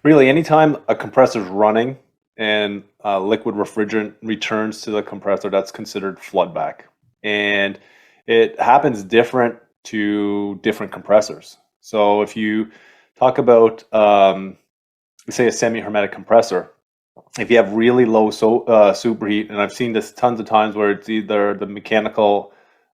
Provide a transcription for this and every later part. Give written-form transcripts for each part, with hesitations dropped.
Really, anytime a compressor is running and liquid refrigerant returns to the compressor, that's considered floodback. And it happens different to different compressors. So if you talk about, say, a semi-hermetic compressor, if you have really low superheat, and I've seen this tons of times where it's either the mechanical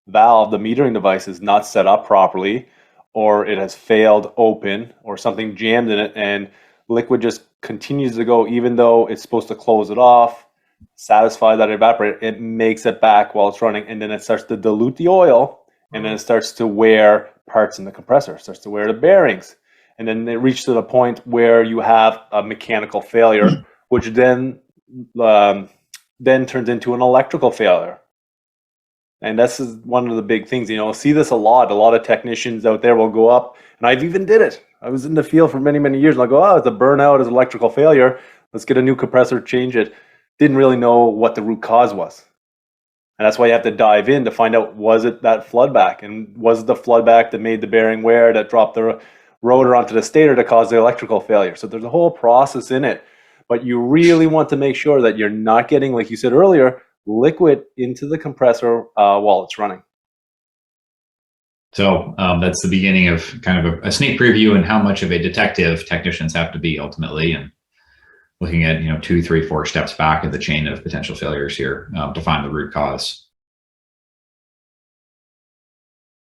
valve, the metering device is not set up properly, or it has failed open, or something jammed in it, and liquid just continues to go, even though it's supposed to close it off, satisfy that evaporator, it makes it back while it's running, and then it starts to dilute the oil, and then it starts to wear parts in the compressor, starts to wear the bearings, and then it reaches to the point where you have a mechanical failure, which then turns into an electrical failure. And this is one of the big things, see this a lot. A lot of technicians out there will go up, and I've even did it. I was in the field for many, many years, and I'll go, it's a burnout, it's an electrical failure. Let's get a new compressor, change it. Didn't really know what the root cause was. And that's why you have to dive in to find out, was it that floodback? And was it the floodback that made the bearing wear, that dropped the rotor onto the stator to cause the electrical failure? So there's a whole process in it. But you really want to make sure that you're not getting, like you said earlier, liquid into the compressor while it's running. So that's the beginning of kind of a sneak preview and how much of a detective technicians have to be ultimately, and looking at 2, 3, 4 steps back of the chain of potential failures here to find the root cause.